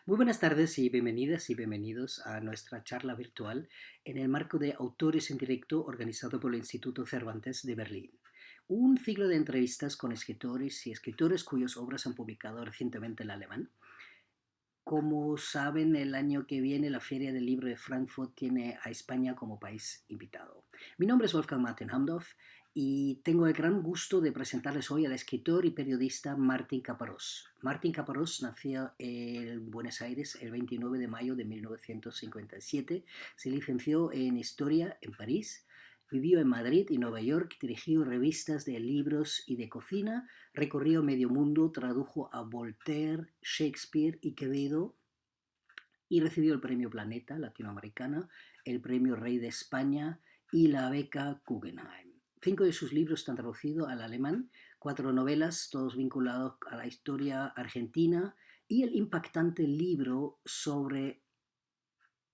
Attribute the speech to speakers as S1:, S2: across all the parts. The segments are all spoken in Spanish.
S1: Muy buenas tardes y bienvenidas y bienvenidos a nuestra charla virtual en el marco de Autores en Directo organizado por el Instituto Cervantes de Berlín. Un ciclo de entrevistas con escritores y escritores cuyas obras han publicado recientemente en alemán. Como saben, el año que viene la Feria del Libro de Frankfurt tiene a España como país invitado. Mi nombre es Wolfgang Martin Hamdorf y tengo el gran gusto de presentarles hoy al escritor y periodista Martín Caparrós. Martín Caparrós nació en Buenos Aires el 29 de mayo de 1957, se licenció en Historia en París, vivió en Madrid y Nueva York, dirigió revistas de libros y de cocina, recorrió medio mundo, tradujo a Voltaire, Shakespeare y Quevedo y recibió el Premio Planeta Latinoamericana, el Premio Rey de España y la beca Guggenheim. 5 de sus libros están traducidos al alemán, 4 novelas, todos vinculados a la historia argentina y el impactante libro sobre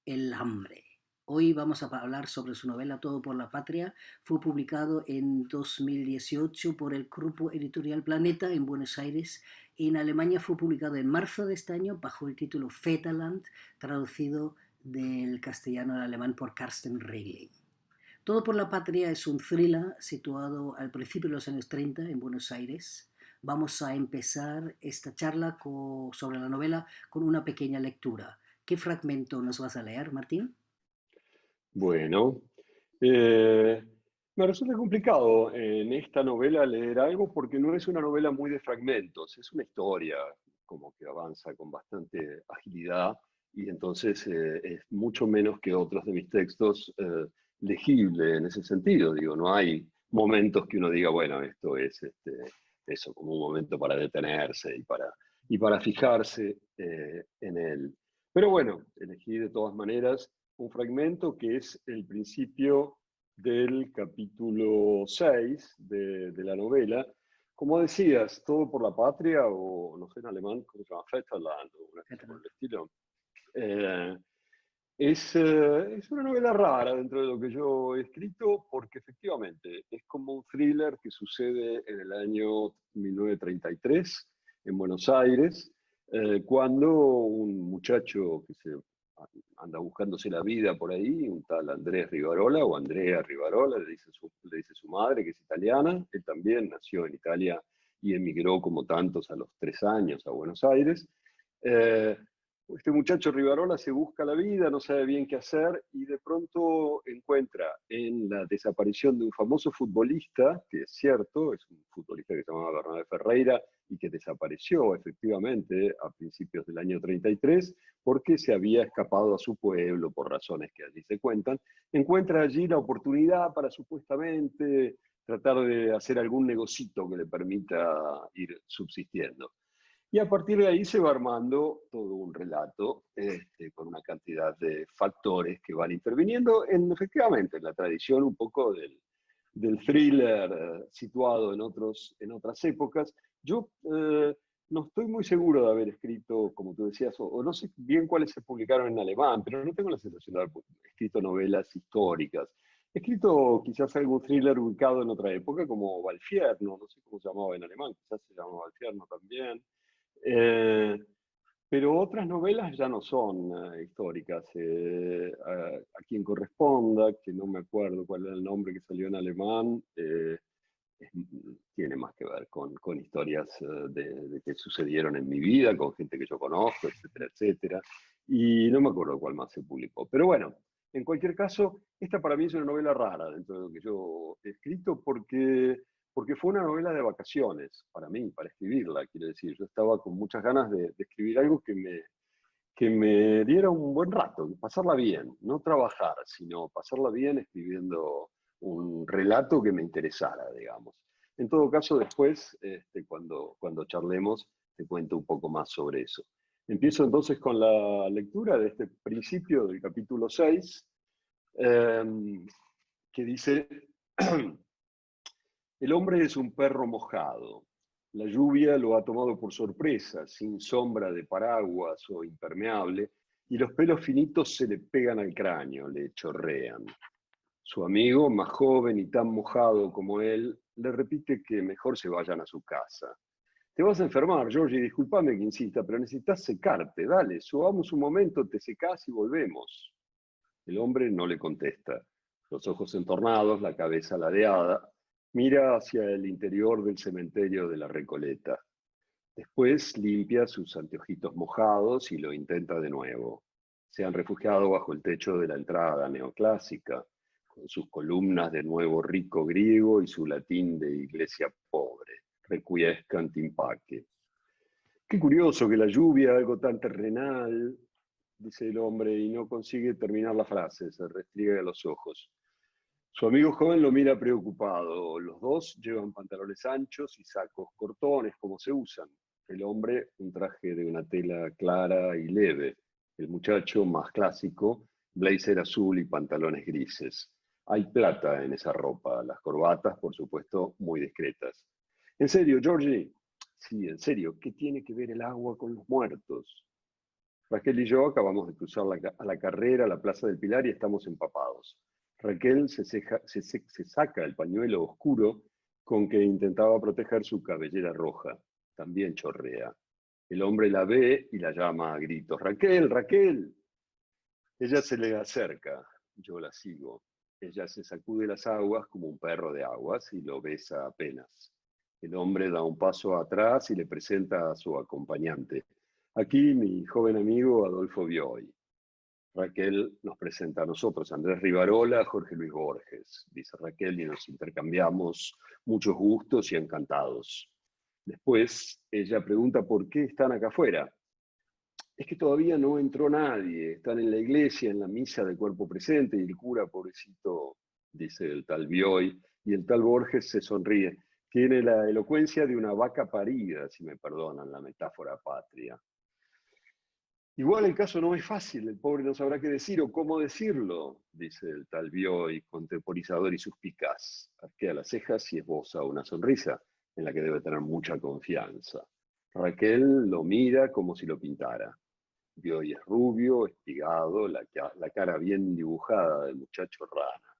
S1: el hambre. Hoy vamos a hablar sobre su novela Todo por la Patria. Fue publicado en 2018 por el Grupo Editorial Planeta en Buenos Aires. En Alemania fue publicado en marzo de este año bajo el título Fetaland, traducido del castellano al alemán por Carsten Regling. Todo por la Patria es un thriller situado al principio de los años 30 en Buenos Aires. Vamos a empezar esta charla sobre la novela con una pequeña lectura. ¿Qué fragmento nos vas a leer, Martín?
S2: Bueno, eh, me resulta complicado en esta novela leer algo porque no es una novela muy de fragmentos, es una historia como que avanza con bastante agilidad y entonces es mucho menos que otros de mis textos legible en ese sentido. Digo, no hay momentos que uno diga, bueno, esto es eso, como un momento para detenerse y para fijarse en él. Pero bueno, elegí de todas maneras un fragmento que es el principio del capítulo 6 de la novela. Como decías, Todo por la Patria, o no sé en alemán cómo se llama, Vaterland, o una cosa por el estilo. Eh, es una novela rara dentro de lo que yo he escrito, porque efectivamente es como un thriller que sucede en el año 1933 en Buenos Aires, cuando un muchacho que se anda buscándose la vida por ahí, un tal Andrés Rivarola o Andrea Rivarola, le dice su madre, que es italiana. Él también nació en Italia y emigró como tantos a los 3 años a Buenos Aires. Eh, este muchacho Rivarola se busca la vida, no sabe bien qué hacer y de pronto encuentra en la desaparición de un famoso futbolista, que es cierto, es un futbolista que se llamaba Bernabé Ferreira y que desapareció efectivamente a principios del año 33 porque se había escapado a su pueblo por razones que allí se cuentan. Encuentra allí la oportunidad para supuestamente tratar de hacer algún negocito que le permita ir subsistiendo. Y a partir de ahí se va armando todo un relato con una cantidad de factores que van interviniendo efectivamente en la tradición un poco del thriller situado en otras épocas. Yo no estoy muy seguro de haber escrito, como tú decías, o no sé bien cuáles se publicaron en alemán, pero no tengo la sensación de haber escrito novelas históricas. He escrito quizás algún thriller ubicado en otra época, como Valfierno, no sé cómo se llamaba en alemán, quizás se llamaba Valfierno también. Eh, pero otras novelas ya no son históricas. A quien corresponda, que no me acuerdo cuál era el nombre que salió en alemán, es- tiene más que ver con historias de que sucedieron en mi vida, con gente que yo conozco, etcétera, etcétera. Y no me acuerdo cuál más se publicó. Pero bueno, en cualquier caso, esta para mí es una novela rara dentro de lo que yo he escrito porque fue una novela de vacaciones para mí, para escribirla, quiero decir. Yo estaba con muchas ganas de escribir algo que me diera un buen rato, pasarla bien, no trabajar, sino pasarla bien escribiendo un relato que me interesara, digamos. En todo caso, después, cuando charlemos, te cuento un poco más sobre eso. Empiezo entonces con la lectura de este principio del capítulo 6, eh, que dice, el hombre es un perro mojado. La lluvia lo ha tomado por sorpresa, sin sombra de paraguas o impermeable, y los pelos finitos se le pegan al cráneo, le chorrean. Su amigo, más joven y tan mojado como él, le repite que mejor se vayan a su casa. Te vas a enfermar, Georgie, discúlpame que insista, pero necesitas secarte. Dale, subamos un momento, te secás y volvemos. El hombre no le contesta. Los ojos entornados, la cabeza ladeada, mira hacia el interior del cementerio de la Recoleta. Después limpia sus anteojitos mojados y lo intenta de nuevo. Se han refugiado bajo el techo de la entrada neoclásica, con sus columnas de nuevo rico griego y su latín de iglesia pobre, requiescant in pace. Qué curioso que la lluvia, algo tan terrenal, dice el hombre, y no consigue terminar la frase, se restriega los ojos. Su amigo joven lo mira preocupado. Los dos llevan pantalones anchos y sacos cortones, como se usan. El hombre, un traje de una tela clara y leve. El muchacho, más clásico, blazer azul y pantalones grises. Hay plata en esa ropa, las corbatas, por supuesto, muy discretas. ¿En serio, Georgie? Sí, en serio, ¿qué tiene que ver el agua con los muertos? Raquel y yo acabamos de cruzar a la carrera, la Plaza del Pilar, y estamos empapados. Raquel se saca el pañuelo oscuro con que intentaba proteger su cabellera roja. También chorrea. El hombre la ve y la llama a gritos. ¡Raquel, Raquel! Ella se le acerca. Yo la sigo. Ella se sacude las aguas como un perro de aguas y lo besa apenas. El hombre da un paso atrás y le presenta a su acompañante. Aquí mi joven amigo Adolfo Bioy. Raquel nos presenta a nosotros, Andrés Rivarola, Jorge Luis Borges, dice Raquel, y nos intercambiamos muchos gustos y encantados. Después ella pregunta por qué están acá afuera. Es que todavía no entró nadie, están en la iglesia, en la misa de cuerpo presente, y el cura, pobrecito, dice el tal Bioy, y el tal Borges se sonríe. Tiene la elocuencia de una vaca parida, si me perdonan la metáfora patria. Igual el caso no es fácil, el pobre no sabrá qué decir o cómo decirlo, dice el tal Bioy, contemporizador y suspicaz. Arquea las cejas y esboza una sonrisa en la que debe tener mucha confianza. Raquel lo mira como si lo pintara. Bioy es rubio, espigado, la cara bien dibujada del muchacho rana.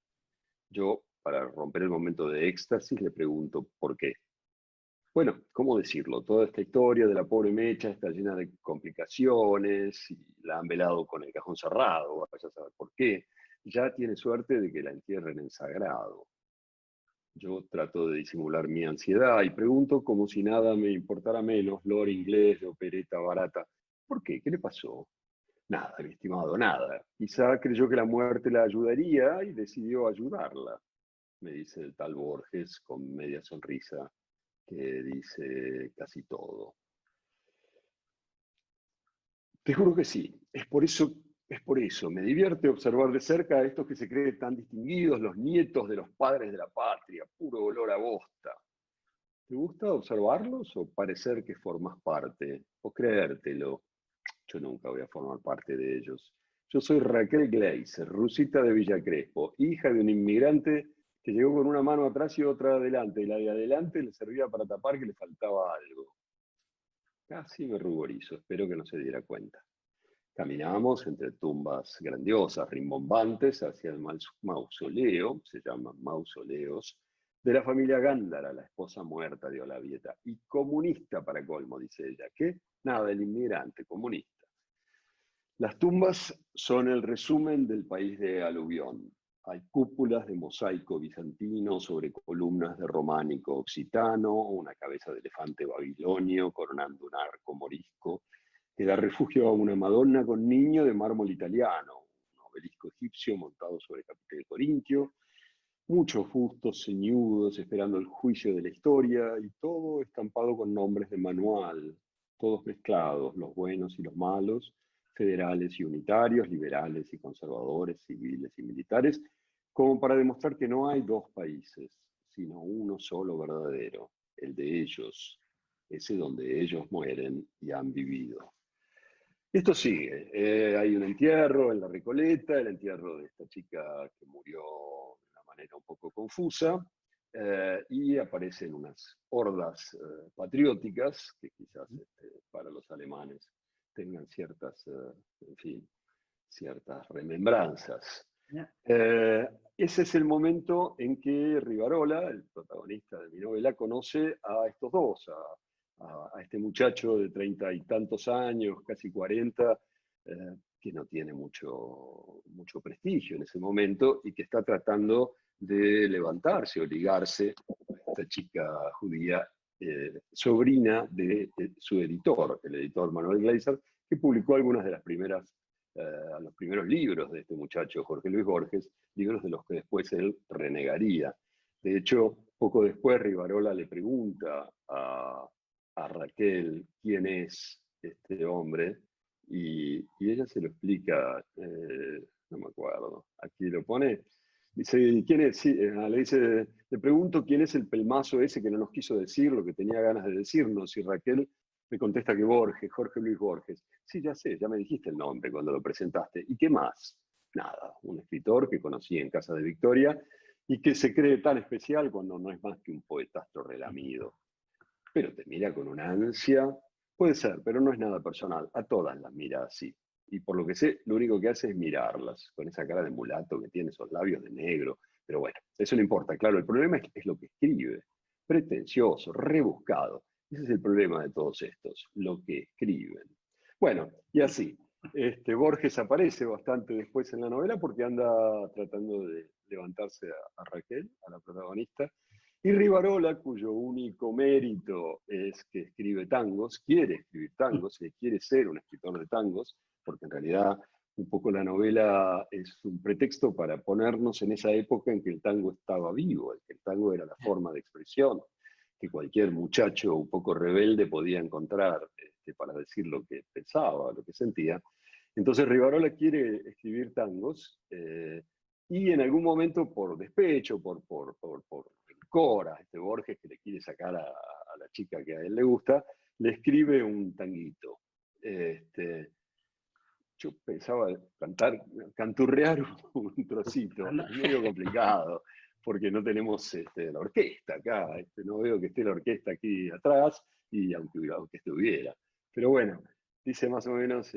S2: Yo, para romper el momento de éxtasis, le pregunto por qué. Bueno, ¿cómo decirlo? Toda esta historia de la pobre Mecha está llena de complicaciones y la han velado con el cajón cerrado, vaya a saber por qué. Ya tiene suerte de que la entierren en sagrado. Yo trato de disimular mi ansiedad y pregunto como si nada me importara menos, lore inglés de opereta barata. ¿Por qué? ¿Qué le pasó? Nada, mi estimado, nada. Quizá creyó que la muerte la ayudaría y decidió ayudarla, me dice el tal Borges con media sonrisa que dice casi todo. Te juro que sí, es por eso, me divierte observar de cerca a estos que se creen tan distinguidos, los nietos de los padres de la patria, puro olor a bosta. ¿Te gusta observarlos o parecer que formas parte? O creértelo. Yo nunca voy a formar parte de ellos. Yo soy Raquel Gleiser, rusita de Villa Crespo, hija de un inmigrante que llegó con una mano atrás y otra adelante, y la de adelante le servía para tapar que le faltaba algo. Casi me ruborizo, espero que no se diera cuenta. Caminamos entre tumbas grandiosas, rimbombantes, hacia el mausoleo, se llaman mausoleos, de la familia Gándara, la esposa muerta de Olavieta, y comunista para colmo, dice ella. ¿Qué? Nada, el inmigrante, comunista. Las tumbas son el resumen del país de aluvión. Hay cúpulas de mosaico bizantino sobre columnas de románico occitano, una cabeza de elefante babilonio coronando un arco morisco, que da refugio a una Madonna con niño de mármol italiano, un obelisco egipcio montado sobre capitel corintio, muchos bustos ceñudos esperando el juicio de la historia y todo estampado con nombres de manual, todos mezclados, los buenos y los malos, federales y unitarios, liberales y conservadores, civiles y militares, como para demostrar que no hay dos países, sino uno solo verdadero, el de ellos, ese donde ellos mueren y han vivido. Esto sigue. Hay un entierro en la Recoleta, el entierro de esta chica que murió de una manera un poco confusa, y aparecen unas hordas patrióticas que quizás para los alemanes tengan ciertas, en fin, ciertas remembranzas.
S1: Ya.
S2: Ese es el momento en que Rivarola, el protagonista de mi novela, conoce a estos dos, a este muchacho de 30 y tantos años, casi 40, que no tiene mucho prestigio en ese momento y que está tratando de levantarse o ligarse a esta chica judía, sobrina de su editor, el editor Manuel Gleiser, que publicó algunas de las los primeros libros de este muchacho, Jorge Luis Borges, libros de los que después él renegaría. De hecho, poco después Rivarola le pregunta a Raquel quién es este hombre, y ella se lo explica, no me acuerdo, aquí lo pone, dice, ¿quién es? Sí, le dice, le pregunto quién es el pelmazo ese que no nos quiso decir lo que tenía ganas de decirnos, y Raquel me contesta que Borges, Jorge Luis Borges. Sí, ya sé, ya me dijiste el nombre cuando lo presentaste. ¿Y qué más? Nada, un escritor que conocí en casa de Victoria y que se cree tan especial cuando no es más que un poetastro relamido. Pero te mira con una ansia, puede ser, pero no es nada personal, a todas las mira así. Y por lo que sé, lo único que hace es mirarlas, con esa cara de mulato que tiene, esos labios de negro. Pero bueno, eso no importa, claro, el problema es lo que escribe, pretencioso, rebuscado. Ese es el problema de todos estos, lo que escriben. Bueno, y así, Borges aparece bastante después en la novela porque anda tratando de levantarse a Raquel, a la protagonista, y Rivarola, cuyo único mérito es que escribe tangos, quiere escribir tangos, quiere ser un escritor de tangos, porque en realidad un poco la novela es un pretexto para ponernos en esa época en que el tango estaba vivo, en que el tango era la forma de expresión que cualquier muchacho un poco rebelde podía encontrar, para decir lo que pensaba, lo que sentía. Entonces Rivarola quiere escribir tangos, y en algún momento por despecho, por rencor a Borges que le quiere sacar a la chica que a él le gusta, le escribe un tanguito. Yo pensaba canturrear un trocito, es medio complicado, porque no tenemos la orquesta acá, no veo que esté la orquesta aquí atrás, y aunque estuviera. Pero bueno, dice más o menos,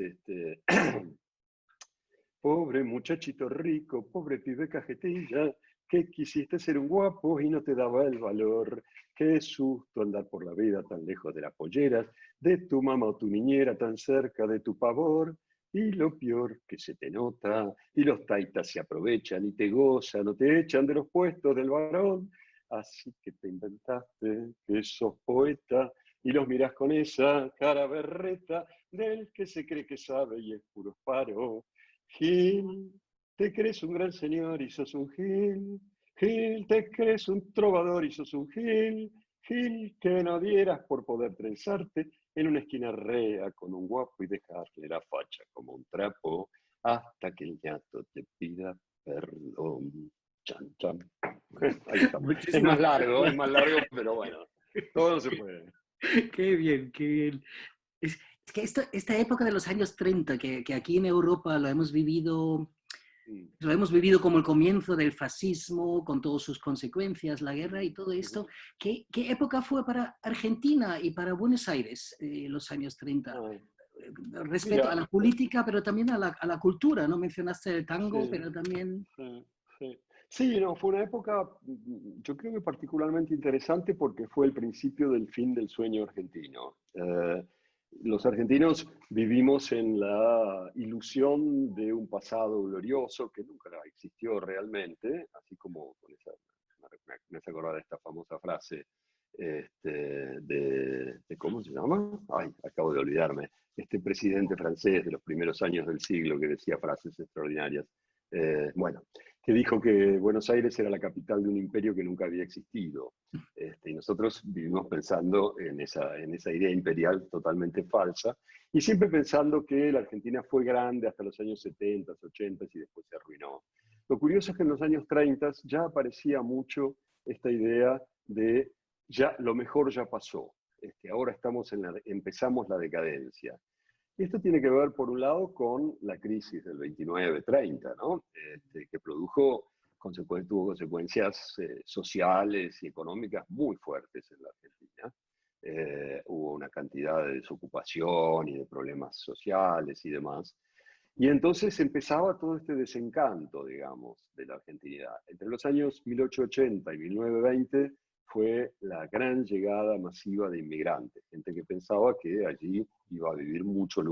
S2: pobre muchachito rico, pobre pibe cajetilla, que quisiste ser un guapo y no te daba el valor. Qué susto andar por la vida tan lejos de las polleras, de tu mamá o tu niñera tan cerca de tu pavor. Y lo peor que se te nota, y los taitas se aprovechan y te gozan o te echan de los puestos del varón. Así que te inventaste que sos poeta y los mirás con esa cara berreta del que se cree que sabe y es puro paro. Gil, te crees un gran señor y sos un Gil. Gil, te crees un trovador y sos un Gil. Gil, que no dieras por poder trenzarte en una esquina rea con un guapo y dejarle la facha como un trapo hasta que el ñato te pida perdón. Chan, chan. Ahí estamos.
S1: Muchísimas
S2: Es
S1: gracias.
S2: más largo, pero bueno, todo se puede.
S1: Qué bien, qué bien. Es que esta época de los años 30, que aquí en Europa
S2: Mm,
S1: lo hemos vivido como el comienzo del fascismo, con todas sus consecuencias, la guerra y todo esto.
S2: ujú.
S1: ¿Qué época fue para Argentina y para Buenos Aires los años 30?
S2: Ah,
S1: Respecto a
S2: mira,
S1: la política, pero también a la cultura, ¿no? Mencionaste el tango,
S2: sí.
S1: pero también...
S2: Sí, sí. Sí, no, fue una época, yo creo que particularmente interesante porque fue el principio del fin del sueño argentino. Los argentinos vivimos en la ilusión de un pasado glorioso que nunca existió realmente, así como con me hace acordar de esta famosa frase, ¿cómo se llama? Ay, acabo de olvidarme. Este presidente francés de los primeros años del siglo que decía frases extraordinarias. Bueno, que dijo que Buenos Aires era la capital de un imperio que nunca había existido. Y nosotros vivimos pensando en esa idea imperial totalmente falsa, y siempre pensando que la Argentina fue grande hasta los años 70, 80 y después se arruinó. Lo curioso es que en los años 30 ya aparecía mucho esta idea de ya lo mejor ya pasó. Ahora empezamos la decadencia. Y esto tiene que ver, por un lado, con la crisis del 29-30, ¿no? Que tuvo consecuencias sociales y económicas muy fuertes en la Argentina. Hubo una cantidad de desocupación y de problemas sociales y demás. Y entonces empezaba todo este desencanto, digamos, de la Argentinidad. Entre los años 1880 y 1920 fue la gran llegada masiva de inmigrantes, gente que pensaba que allí iba a vivir mucho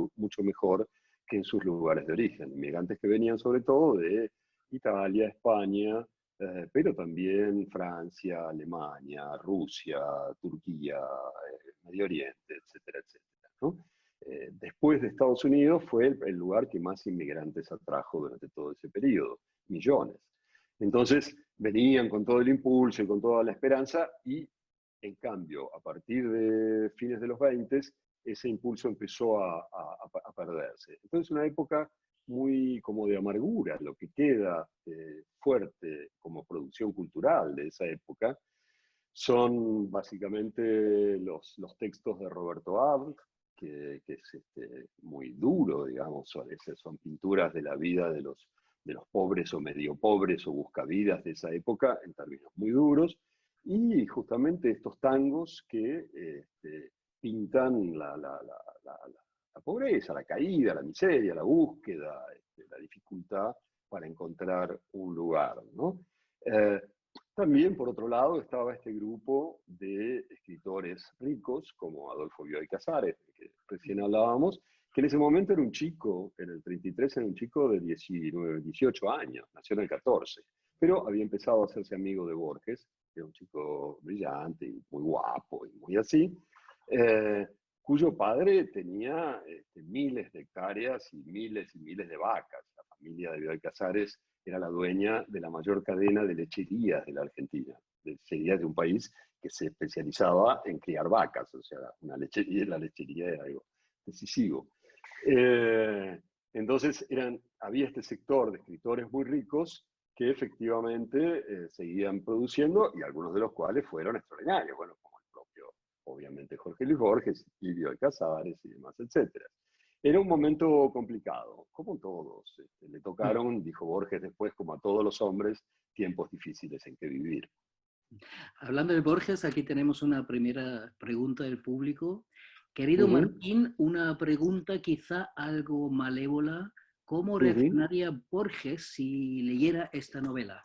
S2: mejor que en sus lugares de origen. Inmigrantes que venían sobre todo de Italia, España, pero también Francia, Alemania, Rusia, Turquía, Medio Oriente, etcétera, etcétera, ¿no? Después de Estados Unidos fue el lugar que más inmigrantes atrajo durante todo ese periodo, millones. Entonces venían con todo el impulso y con toda la esperanza y en cambio a partir de fines de los 20 ese impulso empezó a perderse. Entonces una época muy como de amargura, lo que queda fuerte como producción cultural de esa época son básicamente los textos de Roberto Abd, que es muy duro, digamos, a veces son pinturas de la vida de los pobres o medio pobres o buscavidas de esa época en términos muy duros, y justamente estos tangos que pintan la pobreza, la caída, la miseria, la búsqueda, la dificultad para encontrar un lugar, ¿no? Eh, También, por otro lado, estaba este grupo de escritores ricos, como Adolfo Bioy Casares, que recién hablábamos, que en ese momento era un chico, en el 33 era un chico de 19, 18 años, nació en el 14, pero había empezado a hacerse amigo de Borges, que era un chico brillante y muy guapo y muy así, eh, cuyo padre tenía miles de hectáreas y miles de vacas. La familia de Bioy Casares era la dueña de la mayor cadena de lecherías de la Argentina, de lecherías de un país que se especializaba en criar vacas, o sea, una lechería, la lechería era algo decisivo. Eh, entonces había este sector de escritores muy ricos que efectivamente seguían produciendo y algunos de los cuales fueron extraordinarios, bueno, como el propio, obviamente, Jorge Luis Borges, Livio Casares y demás, etcétera. Era un momento complicado, como todos. Le tocaron, dijo Borges después, como a todos los hombres, tiempos difíciles en que vivir.
S1: Hablando de Borges, aquí tenemos una primera pregunta del público. Querido
S2: Uh -huh,
S1: Martín, una pregunta quizá algo malévola. ¿Cómo
S2: uh -huh.
S1: reaccionaría Borges si leyera esta novela?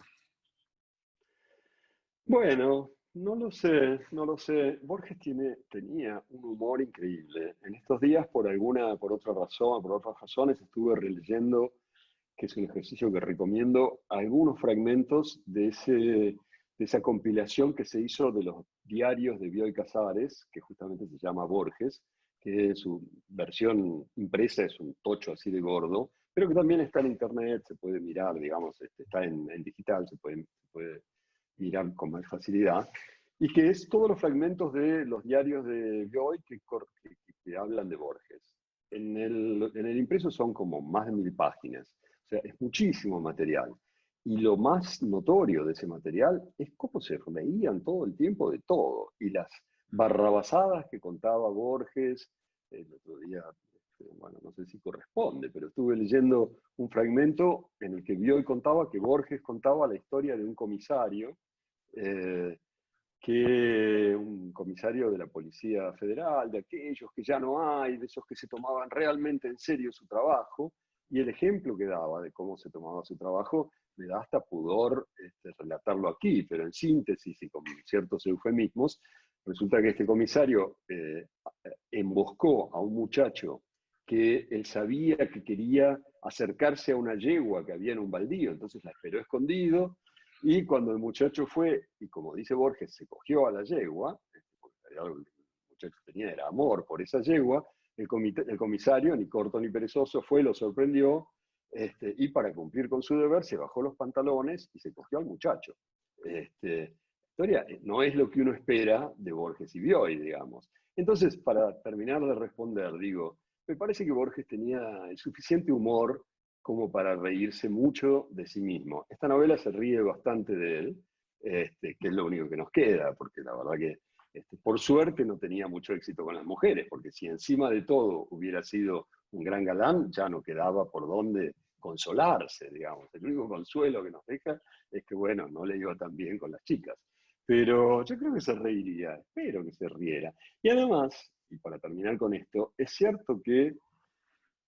S2: Bueno, no lo sé, no lo sé. Borges tenía un humor increíble. En estos días, por otra razón, por otras razones, estuve releyendo, que es un ejercicio que recomiendo, algunos fragmentos de esa compilación que se hizo de los diarios de Bioy Casares, que justamente se llama Borges, que su versión impresa es un tocho así de gordo, pero que también está en internet, se puede mirar, digamos, está en digital, se puede mirar con más facilidad, y que es todos los fragmentos de los diarios de Bioy que hablan de Borges. En el impreso son como más de 1000 páginas, o sea, es muchísimo material. Y lo más notorio de ese material es cómo se reían todo el tiempo de todo. Y las barrabasadas que contaba Borges, el otro día, bueno, no sé si corresponde, pero estuve leyendo un fragmento en el que Bioy contaba que Borges contaba la historia de un comisario eh, que un comisario de la Policía Federal, de aquellos que ya no hay, de esos que se tomaban realmente en serio su trabajo, y el ejemplo que daba de cómo se tomaba su trabajo, me da hasta pudor relatarlo aquí, pero en síntesis y con ciertos eufemismos, resulta que este comisario emboscó a un muchacho que él sabía que quería acercarse a una yegua que había en un baldío, entonces la esperó escondido, y cuando el muchacho fue, y como dice Borges, se cogió a la yegua, porque algo que el muchacho tenía era amor por esa yegua, el comisario, ni corto ni perezoso, fue, lo sorprendió, y para cumplir con su deber se bajó los pantalones y se cogió al muchacho. La historia no es lo que uno espera de Borges y Bioy, digamos. Entonces, para terminar de responder, digo, me parece que Borges tenía el suficiente humor como para reírse mucho de sí mismo. Esta novela se ríe bastante de él, que es lo único que nos queda, porque la verdad que por suerte no tenía mucho éxito con las mujeres, porque si encima de todo hubiera sido un gran galán, ya no quedaba por dónde consolarse, digamos. El único consuelo que nos deja es que, bueno, no le iba tan bien con las chicas. Pero yo creo que se reiría, espero que se riera. Y además, y para terminar con esto, es cierto que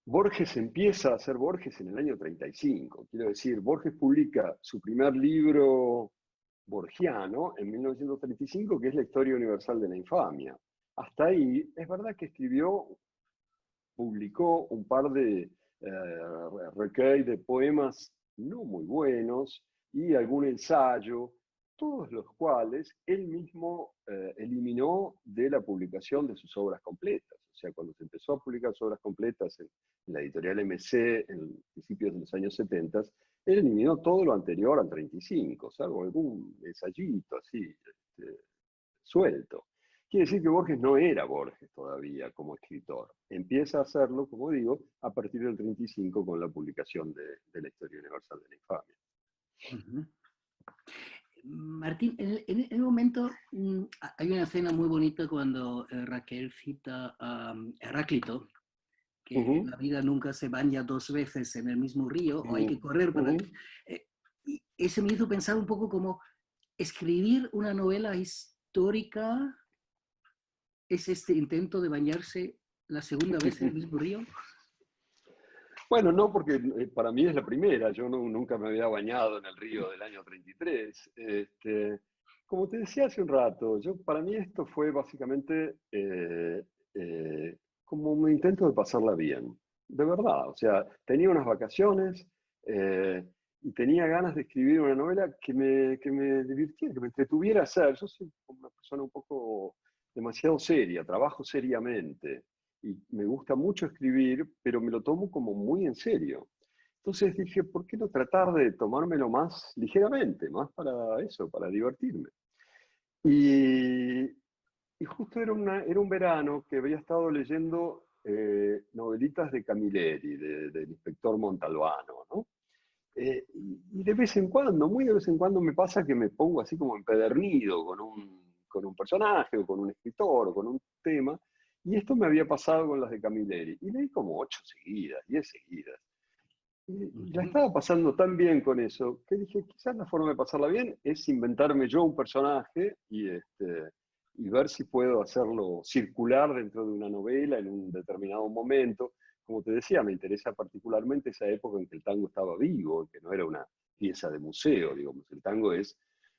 S2: Borges empieza a ser Borges en el año 35. Quiero decir, Borges publica su primer libro borgiano en 1935, que es la historia universal de la infamia. Hasta ahí, es verdad que publicó un par de recueils de poemas no muy buenos y algún ensayo, todos los cuales él mismo eliminó de la publicación de sus obras completas. O sea, cuando se empezó a publicar sus obras completas en la editorial MC en principios de los años 70, él eliminó todo lo anterior al 35, salvo algún ensayito así, suelto. Quiere decir que Borges no era Borges todavía como escritor. Empieza a hacerlo, como digo, a partir del 35 con la publicación de la Historia Universal de la Infamia.
S1: Ujú. Martín, en el momento hay una escena muy bonita cuando Raquel cita a Heráclito, que en
S2: Ujú,
S1: la vida nunca se baña dos veces en el mismo río, o hay
S2: ujú,
S1: que correr para...
S2: ujú.
S1: Y eso me hizo pensar un poco como escribir una novela histórica es este intento de bañarse la segunda vez en el mismo río.
S2: Bueno, no, porque para mí es la primera. Yo nunca me había bañado en el río del año 33. Como te decía hace un rato, para mí esto fue básicamente como un intento de pasarla bien. De verdad. O sea, tenía unas vacaciones eh, y tenía ganas de escribir una novela que me divirtiera, que me entretuviera a hacer. Yo soy una persona un poco demasiado seria, trabajo seriamente y me gusta mucho escribir, pero me lo tomo como muy en serio. Entonces dije, ¿por qué no tratar de tomármelo más ligeramente, más para eso, para divertirme? Y, y justo era un verano que había estado leyendo novelitas de Camilleri, del inspector Montalbano, ¿no? Y de vez en cuando, muy de vez en cuando me pasa que me pongo así como empedernido con un personaje o con un escritor o con un tema, y esto me había pasado con las de Camilleri, y leí como 8 seguidas, 10 seguidas. Y la
S1: Ujú.
S2: estaba pasando tan bien con eso, que dije, quizás la forma de pasarla bien es inventarme yo un personaje y ver si puedo hacerlo circular dentro de una novela en un determinado momento. Como te decía, me interesa particularmente esa época en que el tango estaba vivo, que no era una pieza de museo, digamos. El tango es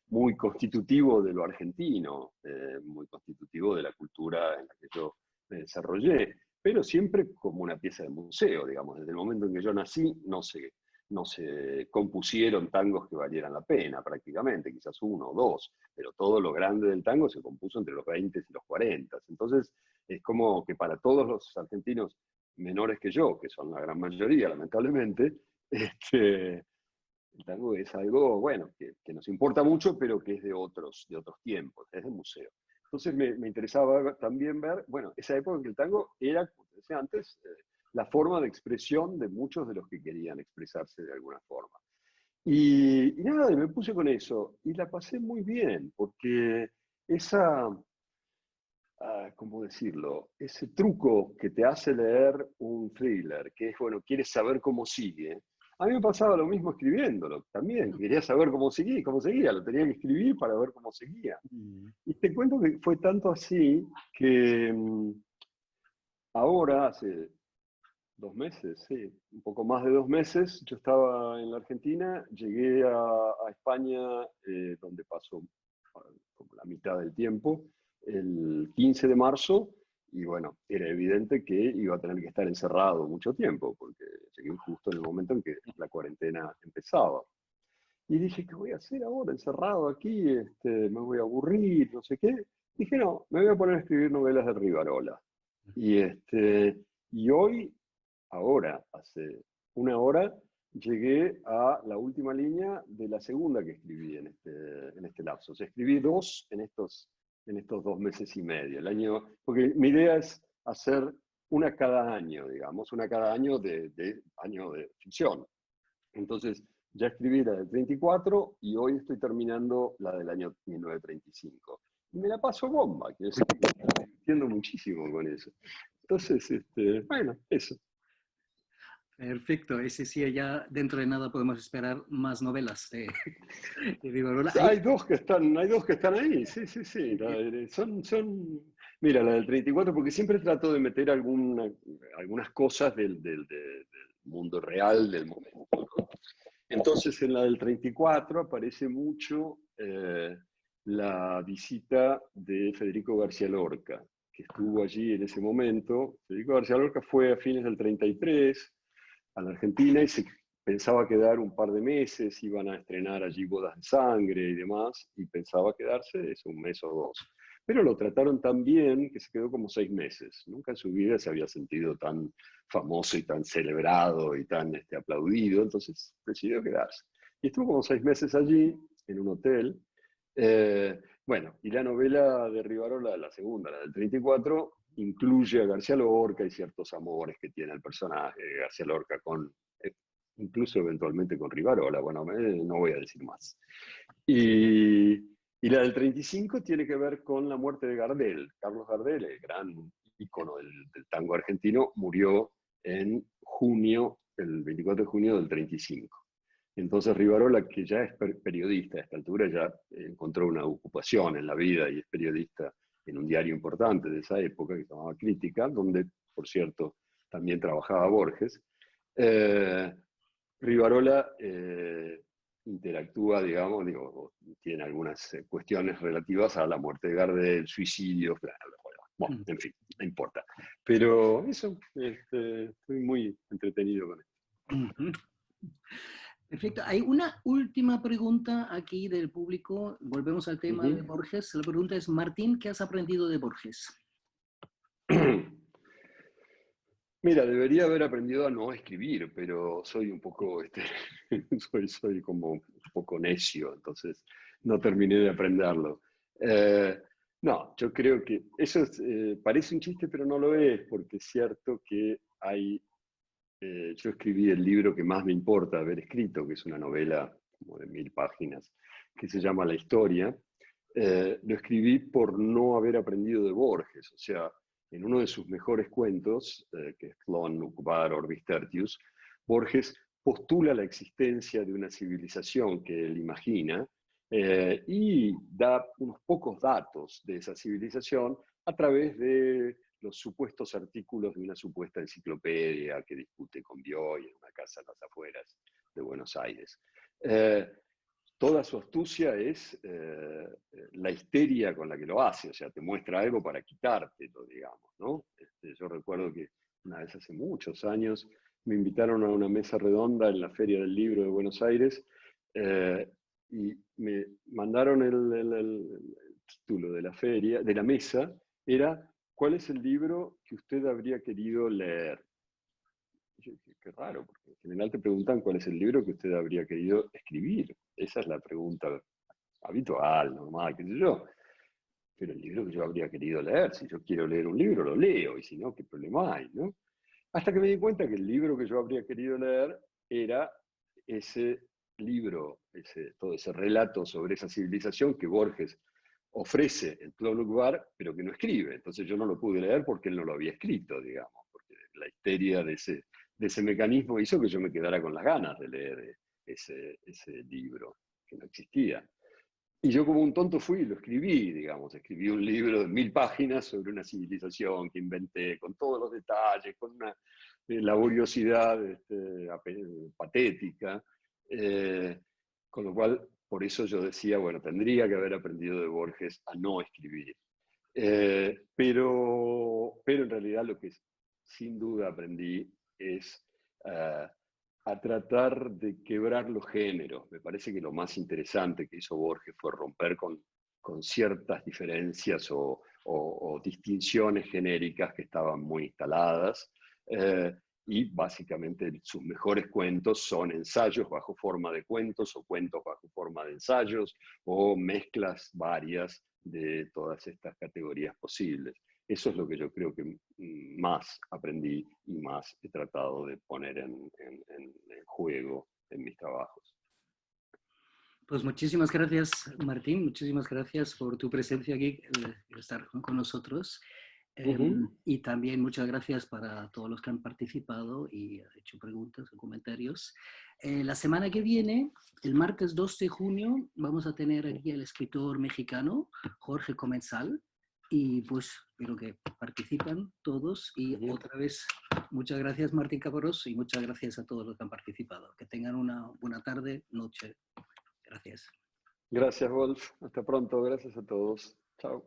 S2: muy constitutivo de lo argentino, muy constitutivo de la cultura en la que yo me desarrollé, pero siempre como una pieza de museo, digamos. Desde el momento en que yo nací, no se compusieron tangos que valieran la pena prácticamente, quizás uno o dos, pero todo lo grande del tango se compuso entre los 20 y los 40. Entonces, es como que para todos los argentinos menores que yo, que son la gran mayoría, lamentablemente, el tango es algo, bueno, que nos importa mucho, pero que es de otros tiempos, es de museo. Entonces me interesaba también ver, bueno, esa época en que el tango era, como te decía antes, la forma de expresión de muchos de los que querían expresarse de alguna forma. Y nada, y me puse con eso, y la pasé muy bien, porque esa, ¿cómo decirlo? Ese truco que te hace leer un thriller, que es, bueno, quieres saber cómo sigue. A mí me pasaba lo mismo escribiéndolo, también quería saber cómo seguía, lo tenía que escribir para ver cómo seguía.
S1: Mm.
S2: Y te cuento que fue tanto así que ahora, hace 2 meses, sí, un poco más de 2 meses, yo estaba en la Argentina, llegué a España, donde paso como la mitad del tiempo, el 15 de marzo, y bueno, era evidente que iba a tener que estar encerrado mucho tiempo, porque llegué justo en el momento en que la cuarentena empezaba. Y dije, ¿qué voy a hacer ahora encerrado aquí? Me voy a aburrir, no sé qué. Dije, no, me voy a poner a escribir novelas de Rivarola. Y, y hoy, ahora, hace una hora, llegué a la última línea de la segunda que escribí en este lapso. O sea, escribí dos en estos 2 meses y medio. Porque mi idea es hacer una cada año, digamos, una cada año de año de ficción. Entonces, ya escribí la del 34 y hoy estoy terminando la del año 1935. Y me la paso bomba, quiero decir, me estoy divirtiendo muchísimo con eso. Entonces, bueno, eso.
S1: Perfecto, ese sí, ya dentro de nada podemos esperar más novelas de Rivarola.
S2: Hay dos que están ahí, sí, sí, sí. Mira, la del 34, porque siempre trato de meter algunas cosas del mundo real, del momento, ¿no? Entonces, en la del 34 aparece mucho la visita de Federico García Lorca, que estuvo allí en ese momento. Federico García Lorca fue a fines del 33 a la Argentina y se pensaba quedar un par de meses, iban a estrenar allí Bodas de Sangre y demás, y pensaba quedarse eso, un mes o dos. Pero lo trataron tan bien que se quedó como 6 meses. Nunca en su vida se había sentido tan famoso y tan celebrado y tan aplaudido, entonces decidió quedarse. Y estuvo como 6 meses allí, en un hotel. Bueno, y la novela de Rivarola, la segunda, la del 34, incluye a García Lorca y ciertos amores que tiene el personaje de García Lorca con, incluso eventualmente con Rivarola. Bueno, no voy a decir más. Y, y la del 35 tiene que ver con la muerte de Gardel. Carlos Gardel, el gran ícono del tango argentino, murió en junio, el 24 de junio del 35. Entonces Rivarola, que ya es periodista a esta altura, ya encontró una ocupación en la vida y es periodista en un diario importante de esa época que se llamaba Crítica, donde, por cierto, también trabajaba Borges. Eh, Rivarola interactúa, digamos, tiene algunas cuestiones relativas a la muerte de Gardel, suicidios, bla, bla, bla. Bueno, en fin, no importa. Pero eso, estoy muy entretenido con esto.
S1: Perfecto. Hay una última pregunta aquí del público. Volvemos al tema de
S2: Uh
S1: Borges. La pregunta es, Martín, ¿qué has aprendido de Borges?
S2: -huh. Mira, debería haber aprendido a no escribir, pero soy un poco, soy como un poco necio, entonces no terminé de aprenderlo. Eh, no, yo creo que eso parece un chiste, pero no lo es, porque es cierto que yo escribí el libro que más me importa haber escrito, que es una novela como de 1000 páginas, que se llama La Historia. Lo escribí por no haber aprendido de Borges, o sea, en uno de sus mejores cuentos, que es Clon Ukbar Orbis Tertius, Borges postula la existencia de una civilización que él imagina y da unos pocos datos de esa civilización a través de los supuestos artículos de una supuesta enciclopedia que discute con Bioy en una casa en las afueras de Buenos Aires. Toda su astucia es la histeria con la que lo hace, o sea, te muestra algo para quitártelo, digamos, ¿no? Yo recuerdo que una vez hace muchos años me invitaron a una mesa redonda en la Feria del Libro de Buenos Aires y me mandaron el título de la feria, de la mesa, era ¿cuál es el libro que usted habría querido leer? Y yo dije, qué raro, porque en general te preguntan cuál es el libro que usted habría querido escribir. Esa es la pregunta habitual, normal, qué sé yo. Pero el libro que yo habría querido leer, si yo quiero leer un libro, lo leo, y si no, ¿qué problema hay, no? Hasta que me di cuenta que el libro que yo habría querido leer era ese libro, todo ese relato sobre esa civilización que Borges ofrece en Clon Ukbar, pero que no escribe. Entonces yo no lo pude leer porque él no lo había escrito, digamos, porque la histeria de ese mecanismo hizo que yo me quedara con las ganas de leer ese libro, que no existía. Y yo como un tonto fui y lo escribí, digamos, escribí un libro de 1000 páginas sobre una civilización que inventé, con todos los detalles, con una laboriosidad patética, eh, con lo cual, por eso yo decía, bueno, tendría que haber aprendido de Borges a no escribir. Pero en realidad lo que sin duda aprendí es a tratar de quebrar los géneros. Me parece que lo más interesante que hizo Borges fue romper con ciertas diferencias o distinciones genéricas que estaban muy instaladas. Y básicamente sus mejores cuentos son ensayos bajo forma de cuentos o cuentos bajo forma de ensayos o mezclas varias de todas estas categorías posibles. Eso es lo que yo creo que más aprendí y más he tratado de poner en juego en mis trabajos.
S1: Pues muchísimas gracias, Martín. Muchísimas gracias por tu presencia aquí, estar con nosotros. Y también muchas gracias para todos los que han participado y han hecho preguntas o comentarios. La semana que viene, el martes 2 de junio, vamos a tener aquí al escritor mexicano Jorge Comensal. Y pues espero que participan todos. Y otra vez, muchas gracias, Martín Caparrós, y muchas gracias a todos los que han participado. Que tengan una buena tarde, noche. Gracias.
S2: Gracias, Wolf. Hasta pronto. Gracias a todos. Chao.